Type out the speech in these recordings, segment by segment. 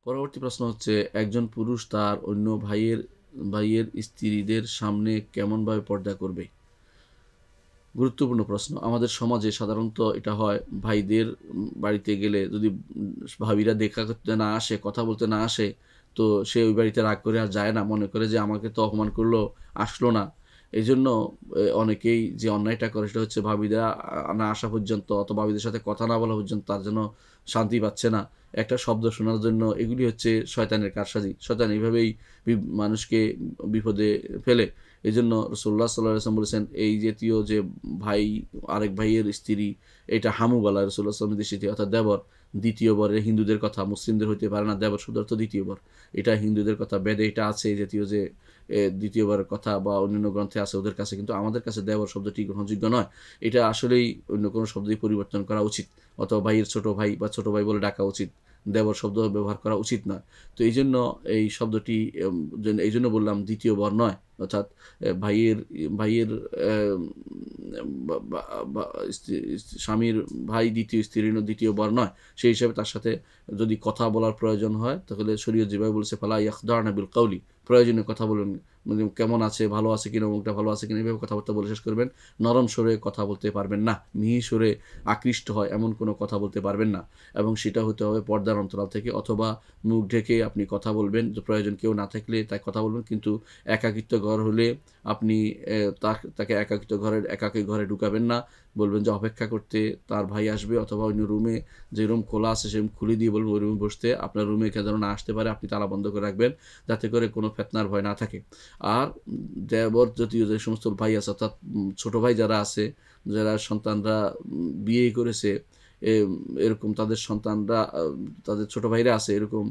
পরবর্তী প্রশ্ন হচ্ছে, একজন পুরুষ তার অন্য ভাইয়ের স্ত্রীদের সামনে কেমনভাবে পর্দা করবে? গুরুত্বপূর্ণ প্রশ্ন। আমাদের সমাজে সাধারণত এটা হয়, ভাইদের বাড়িতে গেলে যদি ভাবিরা দেখা করতে না আসে, কথা বলতে না আসে, তো সে ওই বাড়িতে রাগ করে আর যায় না, মনে করে যে আমাকে তো অপমান করলো, আসলো না। এই জন্য অনেকেই যে অন্যায়টা করে সেটা হচ্ছে ভাবিরা না আসা পর্যন্ত অথবা ভাবিদের সাথে কথা না বলা পর্যন্ত তার জন্য শান্তি পাচ্ছে না, একটা শব্দ শোনার জন্য। এগুলি হচ্ছে শয়তানের কারসাজি। শয়তান এইভাবেই মানুষকে বিপদে ফেলে। এই জন্য রসুল্লাহ সাল্লাহ আসলাম বলেছেন, এই জাতীয় যে ভাই আরেক ভাইয়ের স্ত্রী, এটা হামু বলা রসুল্লাহ আসলামের দৃষ্টিতে, অর্থাৎ দেবর। দ্বিতীয় বরের হিন্দুদের কথা, মুসলিমদের হইতে পারে না, দেবর শব্দ অর্থ দ্বিতীয় বর, এটা হিন্দুদের কথা। বেদে এটা আছে এই জাতীয় যে দ্বিতীয়বারের কথা, বা অন্যান্য গ্রন্থে আছে ওদের কাছে, কিন্তু আমাদের কাছে দেবর শব্দটি গ্রহণযোগ্য নয়। এটা আসলেই অন্য কোনো শব্দই পরিবর্তন করা উচিত, অথবা ভাইয়ের ছোট ভাই বা ছোট ভাই বলে ডাকা উচিত, দেবর শব্দ ব্যবহার করা উচিত নয়। তো এই জন্য এই শব্দটি এই জন্য বললাম দ্বিতীয় বর নয়, অর্থাৎ ভাইয়ের ভাইয়ের স্বামীর ভাই দ্বিতীয় স্ত্রীর দ্বিতীয় বর নয়। সেই হিসাবে তার সাথে যদি কথা বলার প্রয়োজন হয়, তাহলে শরীয়ত যেভাবে বলেছে, ফালা ইয়াখদারনা বিল কাউলি, প্রয়োজনীয় কথা বলুন, মানে কেমন আছে, ভালো আছে কিনা, মুখটা ভালো আছে কিনা, এইভাবে কথাবার্তা বলে শেষ করবেন। নরম স্বরে কথা বলতে পারবেন না, মিহি স্বরে আকৃষ্ট হয় এমন কোনো কথা বলতে পারবেন না, এবং সেটা হতে হবে পর্দার অন্তরাল থেকে, অথবা মুখ ঢেকে আপনি কথা বলবেন, প্রয়োজন কেউ না থাকলে তাই কথা বলবেন। কিন্তু একাকিত্ব ঘর হলে আপনি তাকে একাকী ঘরে ঢুকাবেন না, বলবেন যে অপেক্ষা করতে, তার ভাই আসবে, অথবা অন্য রুমে, যে রুম খোলা আছে সে রুম খুলে দিয়ে বলবেন ওই রুমে বসতে, আপনার রুমে কেন যেন না আসতে পারে, আপনি তালা বন্ধ করে রাখবেন, যাতে করে কোনো ফেতনার ভয় না থাকে। আর দেবর জাতীয় যে সমস্ত ভাই আছে, অর্থাৎ ছোট ভাই যারা আছে, যারা সন্তানরা বিয়ে করেছে, এরকম তাদের সন্তানরা, তাদের ছোট ভাইরা আছে এরকম,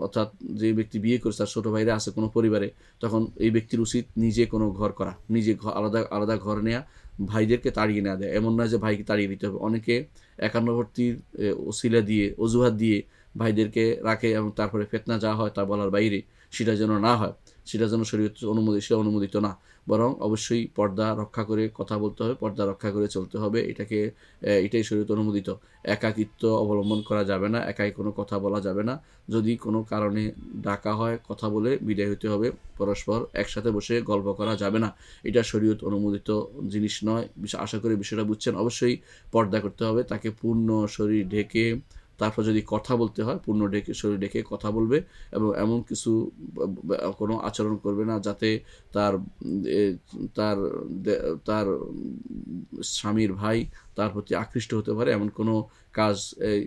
অর্থাৎ যে ব্যক্তি বিয়ে করেছে তার ছোট ভাইরা আছে কোনো পরিবারে, তখন এই ব্যক্তির উচিত নিজে কোনো ঘর করা, নিজে আলাদা আলাদা ঘর নেওয়া, ভাইদেরকে তাড়িয়ে না দেয়। এমন নয় যে ভাইকে তাড়িয়ে দিতে হবে। অনেকে একান্নবর্তীর ওসিলা দিয়ে, অজুহাত দিয়ে ভাইদেরকে রাখে, এবং তারপরে ফেতনা যা হয় তা বলার বাইরে, সেটা যেন না হয়, সেটা যেন শরীয়ত সেটা অনুমোদিত না। বরং অবশ্যই পর্দা রক্ষা করে কথা বলতে হবে, পর্দা রক্ষা করে চলতে হবে, এটাই শরীয়ত অনুমোদিত। একাকিত্ব অবলম্বন করা যাবে না, একাই কোনো কথা বলা যাবে না। যদি কোনো কারণে ডাকা হয়, কথা বলে বিদায় হতে হবে, পরস্পর একসাথে বসে গল্প করা যাবে না। এটা শরীয়ত অনুমোদিত জিনিস নয়। আশা করি বিষয়টা বুঝছেন। অবশ্যই পর্দা করতে হবে, তাকে পূর্ণ শরীর ঢেকে, তারপর যদি কথা বলতে হয় পূর্ণ শরীর ঢেকে কথা বলবে, এবং এমন কিছু কোনো আচরণ করবে না যাতে তার তার তার স্বামীর ভাই তার প্রতি আকৃষ্ট হতে পারে, এমন কোনো কাজ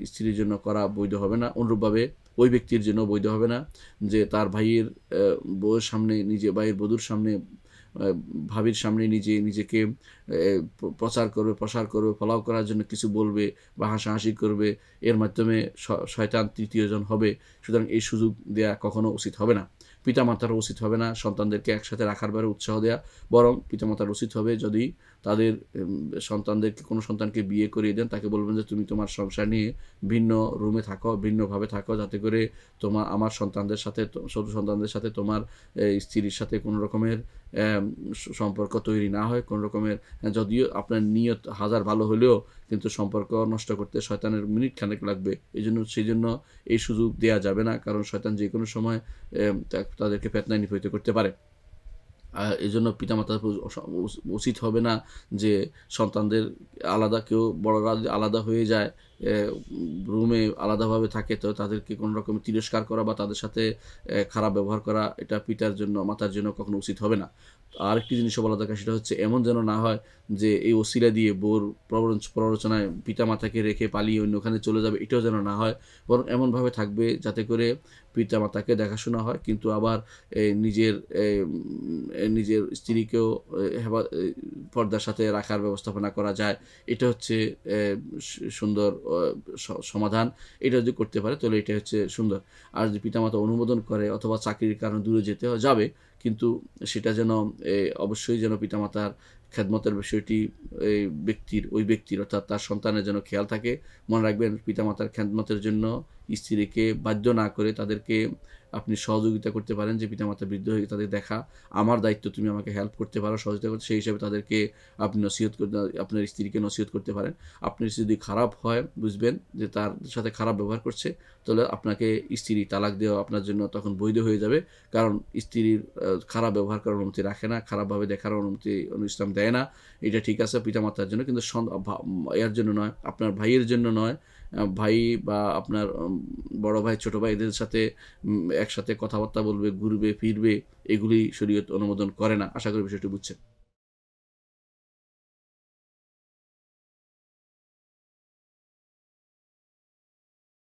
স্ত্রীর জন্য করা বৈধ হবে না। অনুরূপভাবে ওই ব্যক্তির জন্য বৈধ হবে না যে তার ভাইয়ের বউয়ের সামনে, ভাইয়ের বধূর সামনে, ভাবির সামনে নিজেকে প্রসার করবে, ফলাও করার জন্য কিছু বলবে বা হাসাহাসি করবে, এর মাধ্যমে শয়তান তৃতীয়জন হবে। সুতরাং এই সুযোগ দেয়া কখনো উচিত হবে না। পিতামাতারও উচিত হবে না সন্তানদেরকে একসাথে রাখার ব্যাপারে উৎসাহ দেওয়া, বরং পিতামাতার উচিত হবে যদি তাদের কোনো সন্তানকে বিয়ে করিয়ে দেন, তাকে বলবেন যে তুমি তোমার সংসার নিয়ে ভিন্ন রুমে থাকো, ভিন্নভাবে থাকো, যাতে করে আমার সন্তানদের সাথে তোমার স্ত্রীর সাথে কোনো রকমের সম্পর্ক তৈরি না হয়, কোনো রকমের, যদিও আপনার নিয়ত হাজার ভালো হলেও কিন্তু সম্পর্ক নষ্ট করতে শয়তানের মিনিট খানেক লাগবে। সেই জন্য এই সুযোগ দেওয়া যাবে না, কারণ শয়তান যে কোনো সময় তাদেরকে ফিতনায় নিপতিত করতে পারে। এই জন্য পিতামাতার উচিত হবে না যে সন্তানদের আলাদা, কেউ বড়রা যদি আলাদা হয়ে যায়, রুমে আলাদাভাবে থাকে, তো তাদেরকে কোনো রকম তিরস্কার করা বা তাদের সাথে খারাপ ব্যবহার করা, এটা মাতার জন্য কখনো উচিত হবে না। আরেকটি জিনিসও বলা দরকার, সেটা হচ্ছে এমন যেন না হয় যে এই ওসিলা দিয়ে বোর প্ররোচনায় পিতামাতাকে রেখে পালিয়ে অন্যখানে চলে যাবে, এটাও যেন না হয়। বরং এমনভাবে থাকবে যাতে করে পিতামাতাকে দেখাশোনা হয়, কিন্তু আবার নিজের স্ত্রীকেও পর্দার সাথে রাখার ব্যবস্থাপনা করা যায়। এটা হচ্ছে সুন্দর সমাধান। এটা যদি করতে পারে তাহলে এটা হচ্ছে সুন্দর। আর যদি পিতামাতা অনুমোদন করে অথবা চাকরির কারণে দূরে যেতে যাবে, কিন্তু সেটা যেন অবশ্যই যেন পিতামাতার খেদমতের বিষয়টি ওই ব্যক্তির অর্থাৎ তার সন্তানের যেন খেয়াল থাকে। মনে রাখবেন, পিতামাতার খেদমতের জন্য স্ত্রীকে বাধ্য না করে তাদেরকে আপনি সহযোগিতা করতে পারেন, যে পিতামাতা বৃদ্ধ হয়ে তাদের দেখা আমার দায়িত্ব, তুমি আমাকে হেল্প করতে পারো, সহযোগিতা করতে, সেই হিসাবে তাদেরকে আপনি নসিহত করতে, আপনার স্ত্রীকে নসিহত করতে পারেন। আপনার স্ত্রী যদি খারাপ হয়, বুঝবেন যে তার সাথে খারাপ ব্যবহার করছে, তাহলে আপনাকে স্ত্রী তালাক দেওয়া আপনার জন্য তখন বৈধ হয়ে যাবে। কারণ স্ত্রীর খারাপ ব্যবহার করার অনুমতি রাখে না, খারাপভাবে দেখার অনুমতি ইসলাম দেয় না। এটা ঠিক আছে পিতামাতার জন্য, কিন্তু এর জন্য নয়, আপনার ভাইয়ের জন্য নয়। ভাই বা আপনার বড় ভাই, ছোট ভাই, এদের সাথে একসাথে কথাবার্তা বলবে, ঘুরবে ফিরবে, এগুলি শরীয়ত অনুমোদন করে না। আশা করি বিষয়টি বুঝছেন।